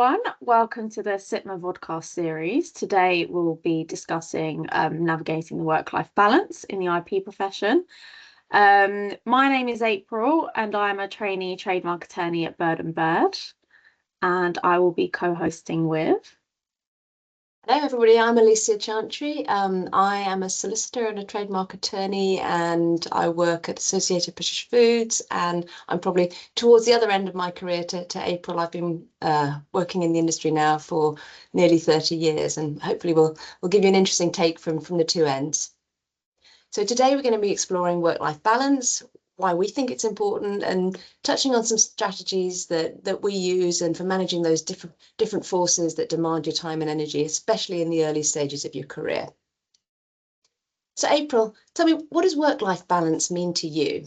everyone. Welcome to the CITMA Vodcast series. Today we'll be discussing navigating the work-life balance in the IP profession. My name is April and I'm a trainee trademark attorney at Bird & Bird, and I will be co-hosting with... Hello everybody, I'm Alicia Chantrey. I am a solicitor and a trademark attorney, and I work at Associated British Foods, and I'm probably towards the other end of my career to April. I've been working in the industry now for nearly 30 years, and hopefully we'll give you an interesting take from the two ends. So today we're going to be exploring work-life balance, why we think it's important, and touching on some strategies that we use and for managing those different forces that demand your time and energy, especially in the early stages of your career. So April, tell me, what does work-life balance mean to you?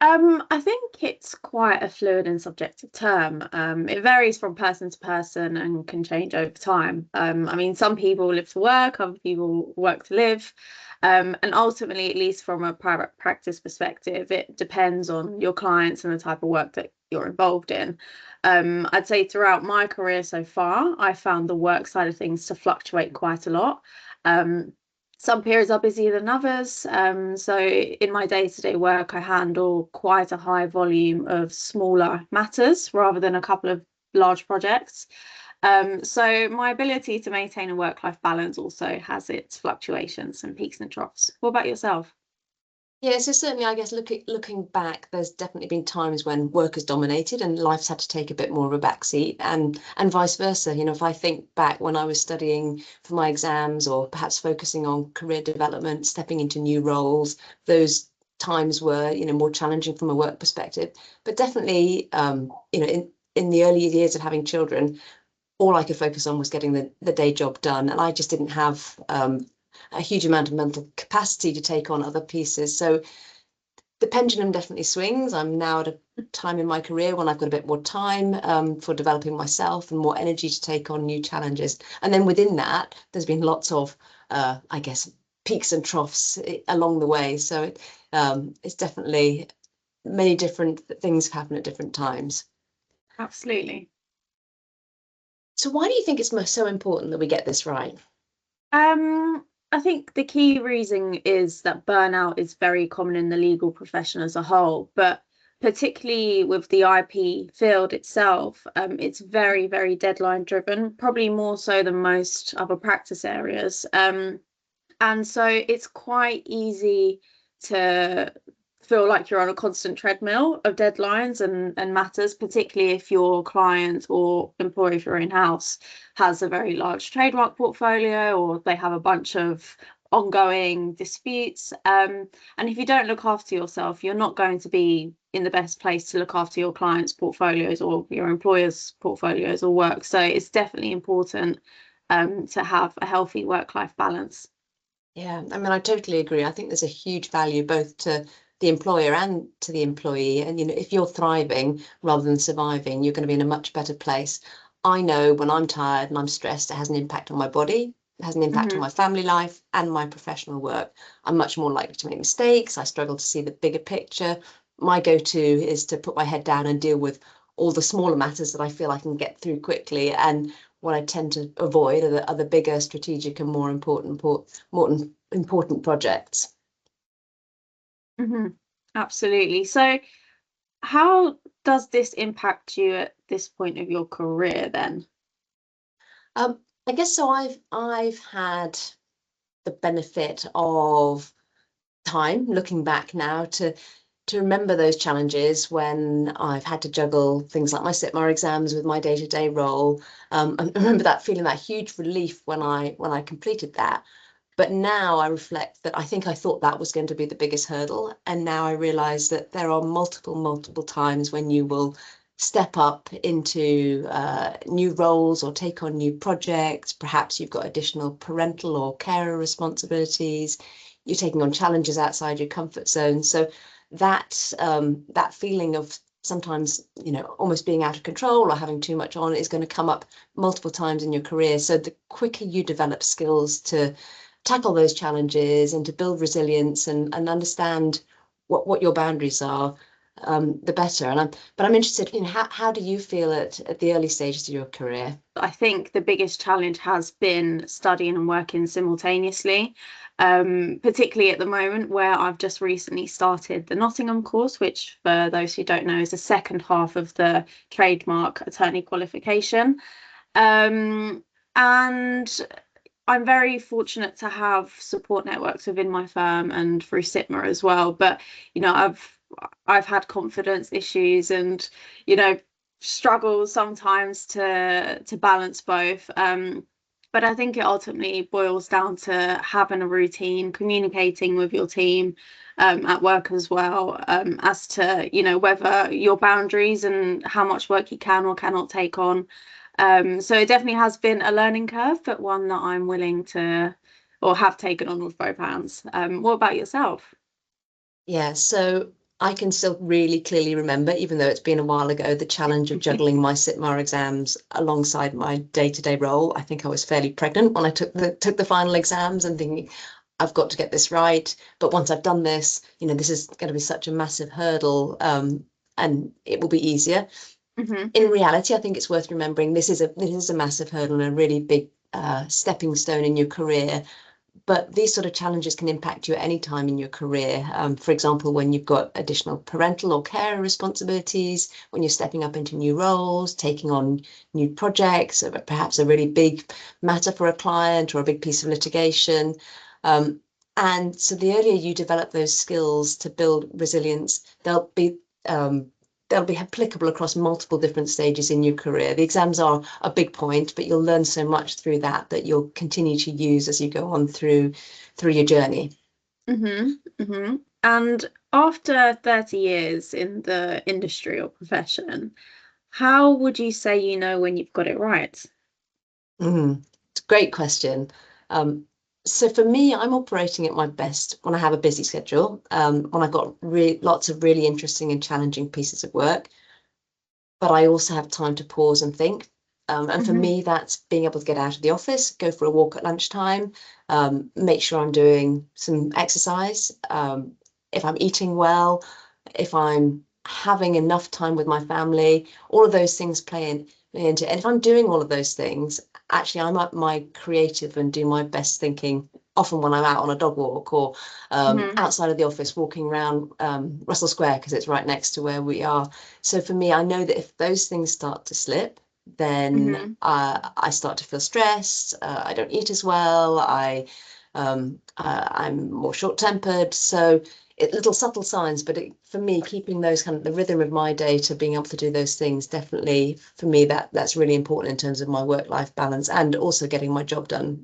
I think it's quite a fluid and subjective term. It varies from person to person and can change over time. I mean, some people live to work, other people work to live. And ultimately, at least from a private practice perspective, it depends on your clients and the type of work that you're involved in. I'd say throughout my career so far, I found the work side of things to fluctuate quite a lot. Some periods are busier than others. So in my day-to-day work, I handle quite a high volume of smaller matters rather than a couple of large projects. So my ability to maintain a work-life balance also has its fluctuations and peaks and troughs. What about yourself? Yeah, so certainly, I guess looking back, there's definitely been times when work has dominated and life's had to take a bit more of a backseat, and vice versa. You know, if I think back when I was studying for my exams or perhaps focusing on career development, stepping into new roles, those times were, more challenging from a work perspective. But definitely, in the early years of having children, all I could focus on was getting the day job done, and I just didn't have a huge amount of mental capacity to take on other pieces. So the pendulum definitely swings. I'm now at a time in my career when I've got a bit more time for developing myself and more energy to take on new challenges. And then within that, there's been lots of, I guess, peaks and troughs along the way. So it's definitely many different things happen at different times. Absolutely. So why do you think it's so important that we get this right? I think the key reason is that burnout is very common in the legal profession as a whole, but particularly with the IP field itself, it's very, very deadline driven, probably more so than most other practice areas. And so it's quite easy to feel like you're on a constant treadmill of deadlines and matters, particularly if your client or employer, if you're in-house, has a very large trademark portfolio or they have a bunch of ongoing disputes. And if you don't look after yourself, you're not going to be in the best place to look after your clients' portfolios or your employer's portfolios or work. So it's definitely important to have a healthy work-life balance. Yeah, I mean, I totally agree. I think there's a huge value both to the employer and to the employee. And, if you're thriving rather than surviving, you're going to be in a much better place. I know when I'm tired and I'm stressed, it has an impact on my body, it has an impact on my family life and my professional work. I'm much more likely to make mistakes. I struggle to see the bigger picture. My go-to is to put my head down and deal with all the smaller matters that I feel I can get through quickly. And what I tend to avoid are the bigger strategic and more important projects. Absolutely. So how does this impact you at this point of your career then? I guess so. I've had the benefit of time looking back now to remember those challenges when I've had to juggle things like my CITMA exams with my day-to-day role. And I remember that feeling that huge relief when I completed that. But now I reflect that I think I thought that was going to be the biggest hurdle. And now I realize that there are multiple times when you will step up into new roles or take on new projects. Perhaps you've got additional parental or carer responsibilities. You're taking on challenges outside your comfort zone. So that feeling of sometimes, almost being out of control or having too much on is going to come up multiple times in your career. So the quicker you develop skills to tackle those challenges and to build resilience and understand what your boundaries are, the better. But I'm interested, how do you feel at the early stages of your career? I think the biggest challenge has been studying and working simultaneously, particularly at the moment where I've just recently started the Nottingham course, which for those who don't know is the second half of the trademark attorney qualification. And I'm very fortunate to have support networks within my firm and through CITMA as well. But I've had confidence issues and struggles sometimes to balance both. But I think it ultimately boils down to having a routine, communicating with your team at work as well, as to whether your boundaries and how much work you can or cannot take on. So it definitely has been a learning curve, but one that I'm willing to or have taken on with both hands. What about yourself? Yeah, so I can still really clearly remember, even though it's been a while ago, the challenge of juggling my CITMA exams alongside my day-to-day role. I think I was fairly pregnant when I took the final exams and thinking, I've got to get this right. But once I've done this, this is going to be such a massive hurdle, and it will be easier. In reality, I think it's worth remembering this is a massive hurdle and a really big stepping stone in your career. But these sort of challenges can impact you at any time in your career. For example, when you've got additional parental or care responsibilities, when you're stepping up into new roles, taking on new projects, or perhaps a really big matter for a client or a big piece of litigation. And so the earlier you develop those skills to build resilience, they'll be applicable across multiple different stages in your career. The exams are a big point, but you'll learn so much through that you'll continue to use as you go on through your journey. And after 30 years in the industry or profession, how would you say when you've got it right? It's a great question. So for me, I'm operating at my best when I have a busy schedule, when I've got lots of really interesting and challenging pieces of work, but I also have time to pause and think. And for me, that's being able to get out of the office, go for a walk at lunchtime, make sure I'm doing some exercise, if I'm eating well, if I'm having enough time with my family, all of those things play into. And if I'm doing all of those things, actually, I'm at my creative and do my best thinking. Often when I'm out on a dog walk or outside of the office, walking around Russell Square because it's right next to where we are. So for me, I know that if those things start to slip, then I start to feel stressed. I don't eat as well. I'm more short-tempered. So little subtle signs, but for me, keeping those kind of the rhythm of my day to being able to do those things, definitely for me, that's really important in terms of my work-life balance and also getting my job done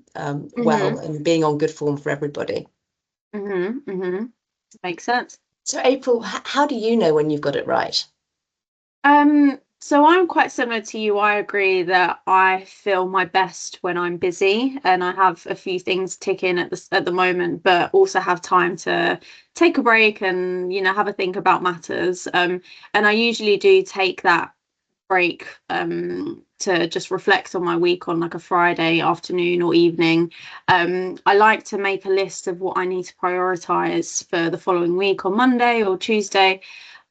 well and being on good form for everybody. Makes sense. So April, how do you know when you've got it right? So I'm quite similar to you. I agree that I feel my best when I'm busy and I have a few things ticking at the moment, but also have time to take a break and have a think about matters. And I usually do take that break to just reflect on my week on like a Friday afternoon or evening. I like to make a list of what I need to prioritize for the following week on Monday or Tuesday.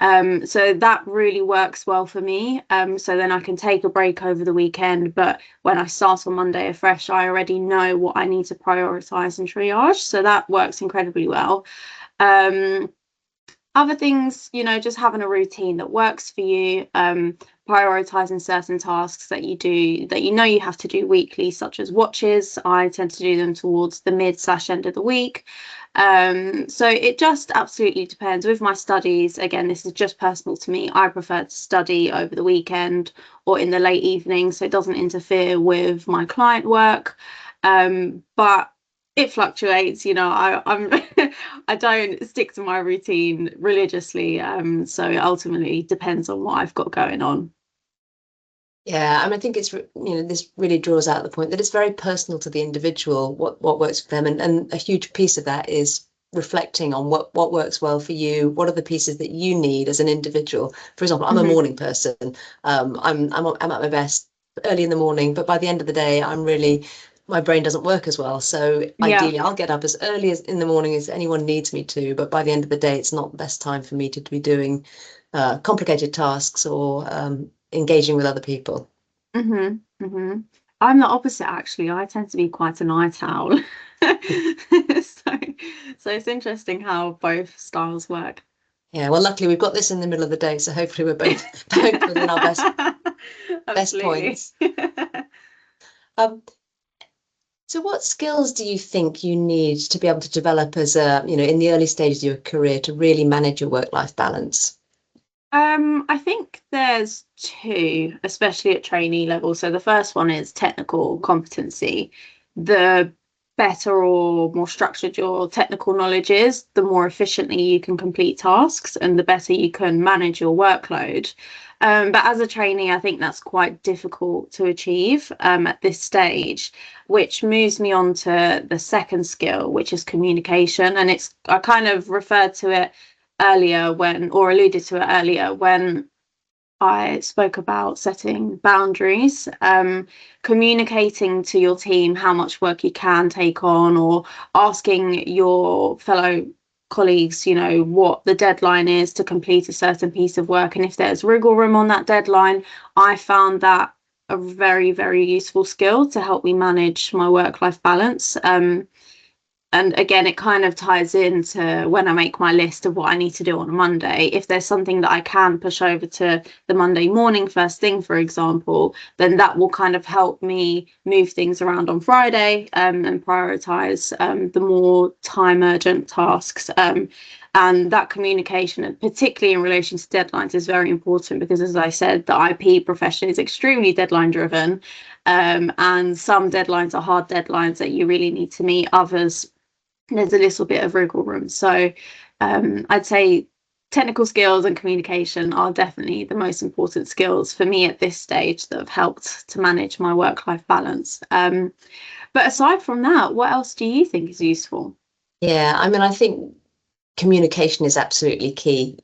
So that really works well for me. So then I can take a break over the weekend, but when I start on Monday afresh, I already know what I need to prioritize and triage. So that works incredibly well. Other things, just having a routine that works for you, prioritizing certain tasks that you do that you have to do weekly, such as watches. I tend to do them towards the mid/end of the week. So it just absolutely depends. With my studies, again, this is just personal to me. I prefer to study over the weekend or in the late evening, so it doesn't interfere with my client work. But it fluctuates, I'm I don't stick to my routine religiously. So it ultimately depends on what I've got going on. Yeah, I think it's, this really draws out the point that it's very personal to the individual, what works for them. And a huge piece of that is reflecting on what works well for you. What are the pieces that you need as an individual? For example, I'm a morning person. I'm at my best early in the morning, but by the end of the day, my brain doesn't work as well. So ideally, I'll get up as early as in the morning as anyone needs me to. But by the end of the day, it's not the best time for me to be doing complicated tasks or engaging with other people. I'm the opposite, actually. I tend to be quite a night owl. So it's interesting how both styles work. Yeah, well, luckily we've got this in the middle of the day, so hopefully we're both within our best points. So what skills do you think you need to be able to develop as in the early stages of your career to really manage your work-life balance? I think there's two, especially at trainee level. So the first one is technical competency. The better or more structured your technical knowledge is, the more efficiently you can complete tasks and the better you can manage your workload. But as a trainee, I think that's quite difficult to achieve at this stage, which moves me on to the second skill, which is communication. And I kind of referred to it earlier or alluded to it earlier when I spoke about setting boundaries, communicating to your team how much work you can take on, or asking your fellow colleagues, what the deadline is to complete a certain piece of work. And if there's wriggle room on that deadline, I found that a very, very useful skill to help me manage my work-life balance. And again, it kind of ties into when I make my list of what I need to do on a Monday. If there's something that I can push over to the Monday morning first thing, for example, then that will kind of help me move things around on Friday and prioritize the more time urgent tasks. And that communication, and particularly in relation to deadlines, is very important because, as I said, the IP profession is extremely deadline driven. And some deadlines are hard deadlines that you really need to meet. Others, there's a little bit of wriggle room. So I'd say technical skills and communication are definitely the most important skills for me at this stage that have helped to manage my work-life balance. But aside from that, what else do you think is useful? Yeah, I mean, I think communication is absolutely key.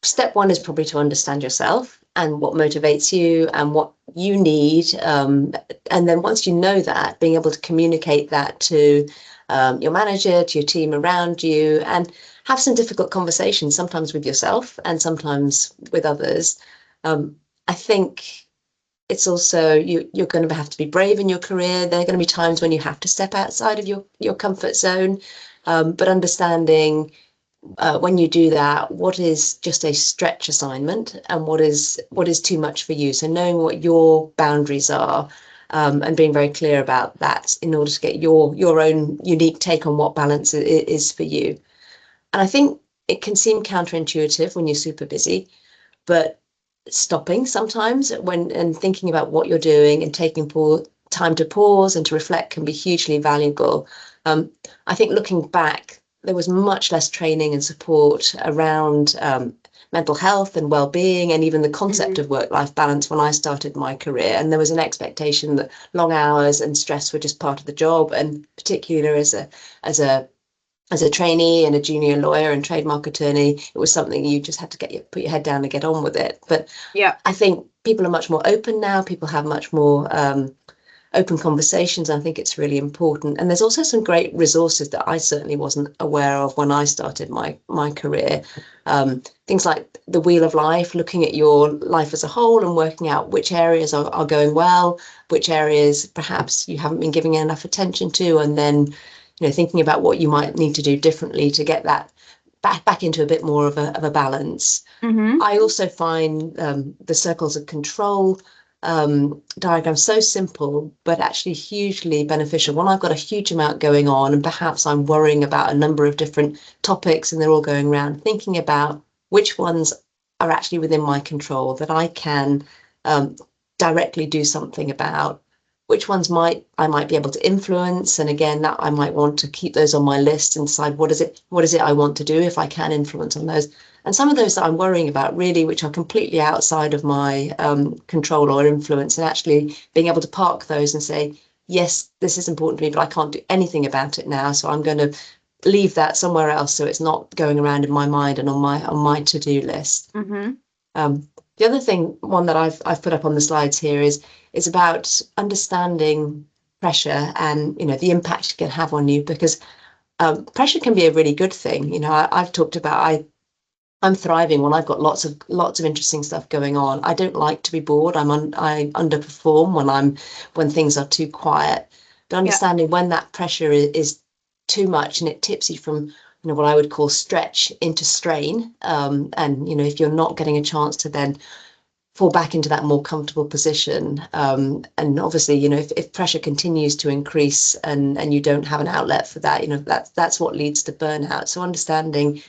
Step one is probably to understand yourself and what motivates you and what you need. And then once you know that, being able to communicate that to your manager, to your team around you, and have some difficult conversations, sometimes with yourself and sometimes with others. I think it's also you're going to have to be brave in your career. There are going to be times when you have to step outside of your comfort zone, but understanding when you do that, what is just a stretch assignment and what is too much for you. So knowing what your boundaries are, and being very clear about that in order to get your own unique take on what balance is for you. And I think it can seem counterintuitive when you're super busy, but stopping sometimes and thinking about what you're doing and taking time to pause and to reflect can be hugely valuable. I think looking back, there was much less training and support around mental health and well-being, and even the concept of work-life balance when I started my career. And there was an expectation that long hours and stress were just part of the job, and particularly as a trainee and a junior lawyer and trademark attorney, it was something you just had to put your head down and get on with it. But yeah, I think people are much more open now. People have much more open conversations. I think it's really important. And there's also some great resources that I certainly wasn't aware of when I started my career. Things like the Wheel of Life, looking at your life as a whole and working out which areas are going well, which areas perhaps you haven't been giving enough attention to, and then thinking about what you might need to do differently to get that back into a bit more of a balance. I also find the circles of control diagram so simple, but actually hugely beneficial. When I've got a huge amount going on and perhaps I'm worrying about a number of different topics and they're all going around, thinking about which ones are actually within my control that I can directly do something about, which ones I might be able to influence. And again, that I might want to keep those on my list and decide what is it I want to do if I can influence on those. And some of those that I'm worrying about really, which are completely outside of my control or influence, and actually being able to park those and say, yes, this is important to me, but I can't do anything about it now. So I'm going to leave that somewhere else so it's not going around in my mind and on my to-do list. The other thing, one that I've put up on the slides here is about understanding pressure and the impact it can have on you, because pressure can be a really good thing. I've talked about I'm thriving when I've got lots of interesting stuff going on. I don't like to be bored. I underperform when things are too quiet. But understanding when that pressure is too much and it tips you from, what I would call stretch into strain. And if you're not getting a chance to then fall back into that more comfortable position, and obviously, if pressure continues to increase and you don't have an outlet for that, that's what leads to burnout. So understanding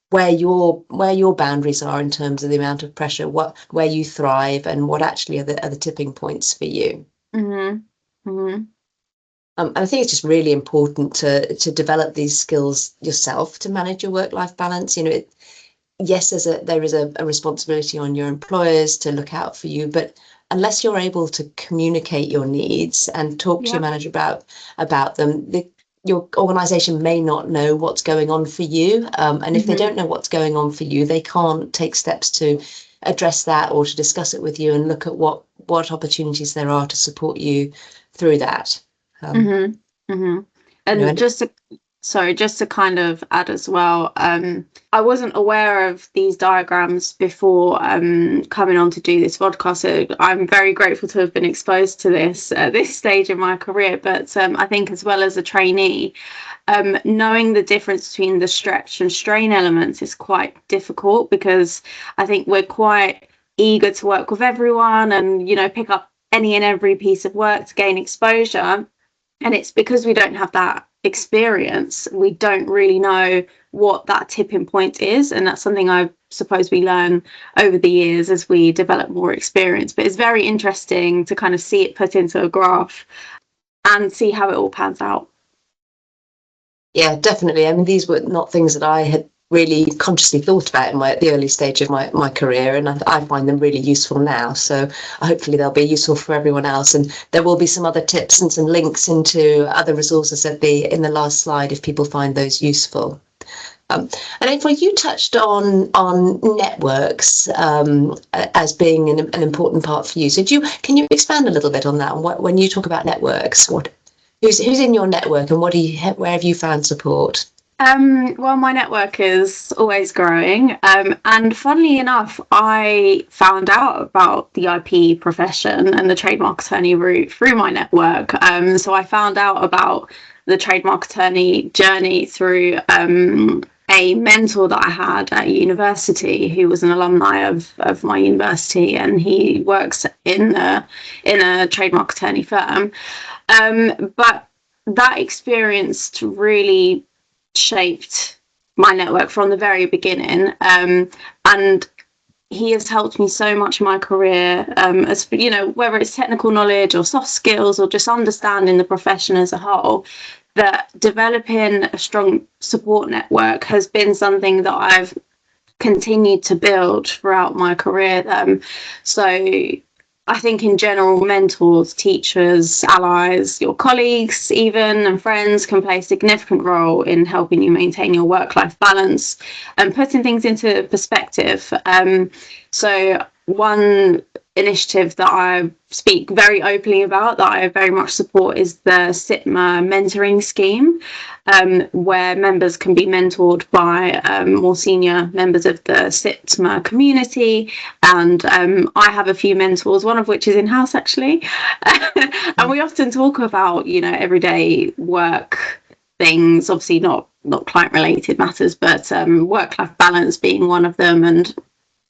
where your boundaries are in terms of the amount of pressure, where you thrive, and what actually are the tipping points for you. Mm-hmm. Mm-hmm. And I think it's just really important to develop these skills yourself to manage your work-life balance. Yes, there is a responsibility on your employers to look out for you, but unless you're able to communicate your needs and talk to your manager about them, your organisation may not know what's going on for you. And if they don't know what's going on for you, they can't take steps to address that or to discuss it with you and look at what opportunities there are to support you through that. And just to kind of add as well, I wasn't aware of these diagrams before coming on to do this podcast. So I'm very grateful to have been exposed to this at this stage in my career. But I think as well as a trainee, knowing the difference between the stretch and strain elements is quite difficult, because I think we're quite eager to work with everyone and, pick up any and every piece of work to gain exposure. And it's because we don't have that experience, we don't really know what that tipping point is. And that's something I suppose we learn over the years as we develop more experience. But it's very interesting to kind of see it put into a graph and see how it all pans out. Yeah, definitely. I mean, these were not things that I had really consciously thought about in the early stage of my career, and I find them really useful now. So hopefully they'll be useful for everyone else. And there will be some other tips and some links into other resources in the last slide if people find those useful. And April, you touched on networks as being an important part for you. So can you expand a little bit on that? And when you talk about networks, who's in your network, and where have you found support? Well, my network is always growing. And funnily enough, I found out about the IP profession and the trademark attorney route through my network. So I found out about the trademark attorney journey through a mentor that I had at university, who was an alumni of my university, and he works in a trademark attorney firm. But that experience really shaped my network from the very beginning, and he has helped me so much in my career, as whether it's technical knowledge or soft skills or just understanding the profession as a whole. That developing a strong support network has been something that I've continued to build throughout my career. So I think in general, mentors, teachers, allies, your colleagues even, and friends can play a significant role in helping you maintain your work-life balance and putting things into perspective. So one initiative that I speak very openly about, that I very much support, is the CITMA mentoring scheme, where members can be mentored by more senior members of the CITMA community. And I have a few mentors, one of which is in-house actually. And we often talk about, everyday work things, obviously not client related matters, but work-life balance being one of them, and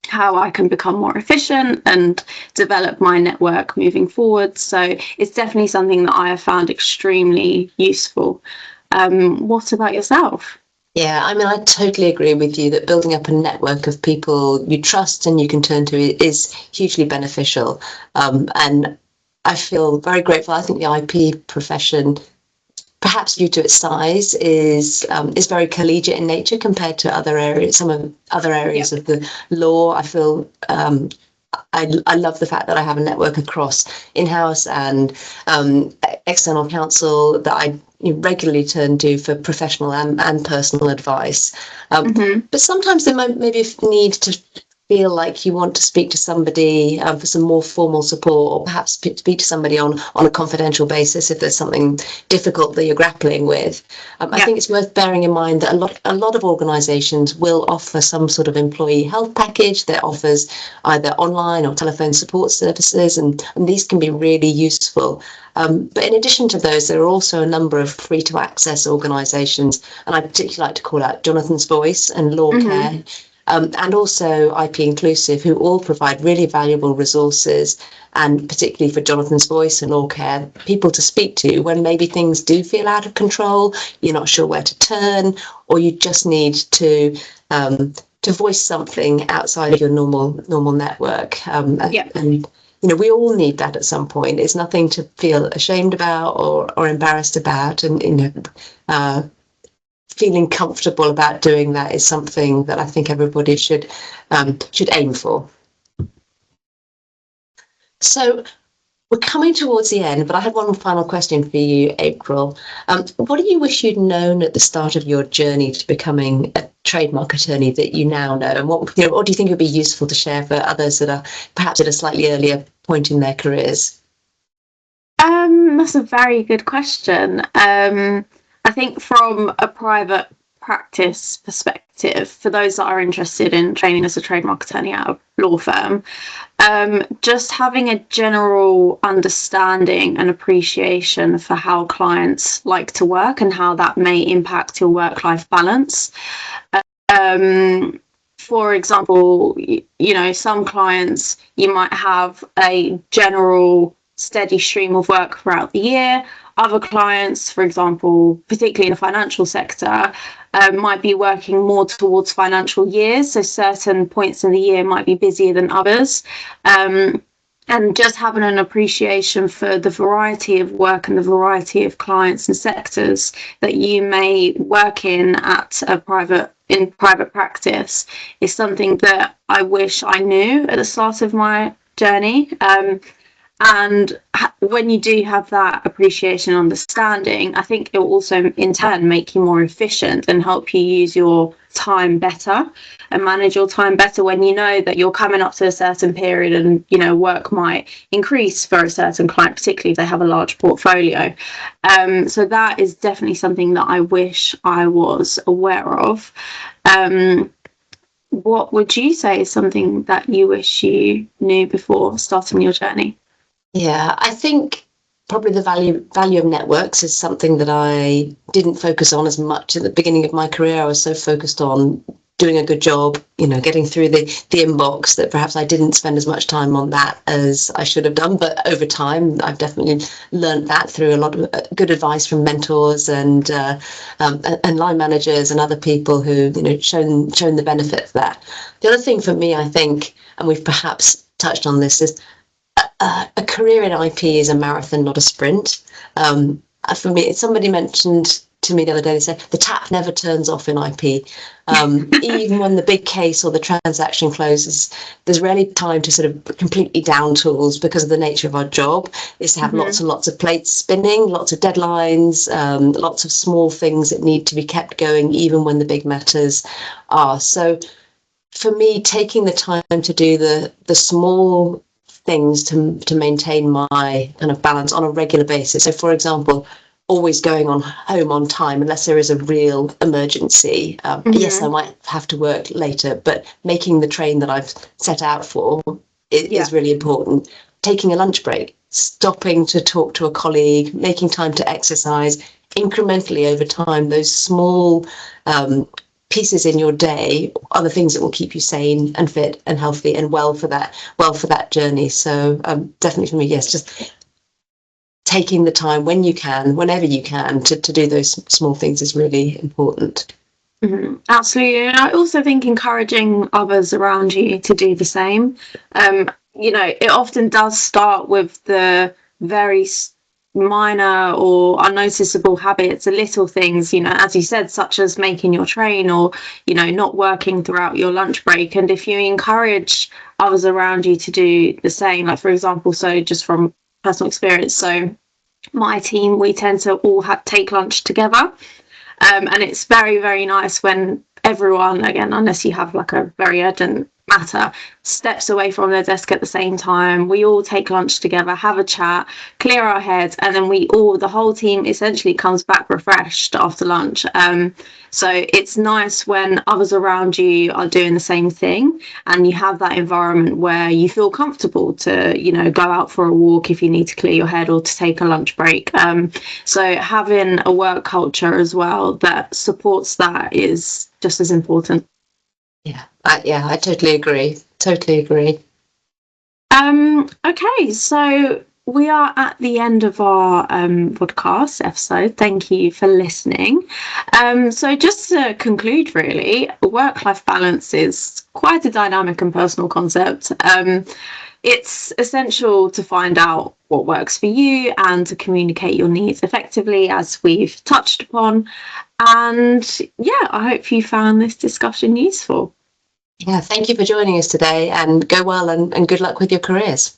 how I can become more efficient and develop my network moving forward. So it's definitely something that I have found extremely useful. What about yourself? Yeah, I mean, I totally agree with you that building up a network of people you trust and you can turn to is hugely beneficial. And I feel very grateful. I think the IP profession, perhaps due to its size, is very collegiate in nature compared to other areas. Some other areas of the law, I feel I love the fact that I have a network across in-house and external counsel that I regularly turn to for professional and personal advice. But sometimes there might maybe need to feel like you want to speak to somebody for some more formal support, or perhaps speak to somebody on a confidential basis if there's something difficult that you're grappling with, I think it's worth bearing in mind that a lot of organisations will offer some sort of employee health package that offers either online or telephone support services, and these can be really useful. But in addition to those, there are also a number of free to access organisations, and I particularly like to call out Jonathan's Voice and Law Care. And also IP Inclusive, who all provide really valuable resources, and particularly for Jonathan's Voice and Law Care, people to speak to when maybe things do feel out of control, you're not sure where to turn, or you just need to voice something outside of your normal network. And we all need that at some point. It's nothing to feel ashamed about or embarrassed about, and feeling comfortable about doing that is something that I think everybody should aim for. So we're coming towards the end, but I had one final question for you, April. What do you wish you'd known at the start of your journey to becoming a trademark attorney that you now know? And what do you think would be useful to share for others that are perhaps at a slightly earlier point in their careers? That's a very good question. I think from a private practice perspective, for those that are interested in training as a trademark attorney at a law firm, just having a general understanding and appreciation for how clients like to work and how that may impact your work-life balance. For example, some clients, you might have a general steady stream of work throughout the year. Other clients, for example, particularly in the financial sector, might be working more towards financial years. So certain points in the year might be busier than others. And just having an appreciation for the variety of work and the variety of clients and sectors that you may work in at in private practice is something that I wish I knew at the start of my journey. And when you do have that appreciation and understanding, I think it will also in turn make you more efficient and help you use your time better and manage your time better when you know that you're coming up to a certain period and work might increase for a certain client, particularly if they have a large portfolio. So that is definitely something that I wish I was aware of. What would you say is something that you wish you knew before starting your journey? Yeah, I think probably the value of networks is something that I didn't focus on as much at the beginning of my career. I was so focused on doing a good job, getting through the inbox, that perhaps I didn't spend as much time on that as I should have done. But over time, I've definitely learned that through a lot of good advice from mentors and line managers and other people who shown the benefit of that. The other thing for me, I think, and we've perhaps touched on this, is a career in IP is a marathon, not a sprint. For me, somebody mentioned to me the other day, they said the tap never turns off in IP. Even when the big case or the transaction closes, there's rarely time to sort of completely down tools, because of the nature of our job is to have lots and lots of plates spinning, lots of deadlines, lots of small things that need to be kept going even when the big matters are. So for me, taking the time to do the small things to maintain my kind of balance on a regular basis. So, for example, always going home on time unless there is a real emergency. Yes, I might have to work later, but making the train that I've set out for is really important. Taking a lunch break, stopping to talk to a colleague, making time to exercise, incrementally over time, those small pieces in your day are the things that will keep you sane and fit and healthy and well for that journey. So definitely for me, yes, just taking the time when you can, whenever you can, to do those small things is really important. Absolutely. And I also think encouraging others around you to do the same. It often does start with the very minor or unnoticeable habits, the little things, as you said, such as making your train or, not working throughout your lunch break. And if you encourage others around you to do the same, like, for example, so just from personal experience, so my team, we tend to all take lunch together. And it's very, very nice when everyone, again, unless you have like a very urgent matter, steps away from their desk at the same time. We all take lunch together, have a chat, clear our heads, and then the whole team essentially comes back refreshed after lunch. So it's nice when others around you are doing the same thing, and you have that environment where you feel comfortable to, go out for a walk if you need to clear your head, or to take a lunch break. So having a work culture as well that supports that is just as important. Yeah, I totally agree. Totally agree. Okay, so we are at the end of our podcast episode. Thank you for listening. So just to conclude, really, work-life balance is quite a dynamic and personal concept. It's essential to find out what works for you and to communicate your needs effectively, as we've touched upon. And yeah, I hope you found this discussion useful. Yeah, thank you for joining us today, and go well, and good luck with your careers.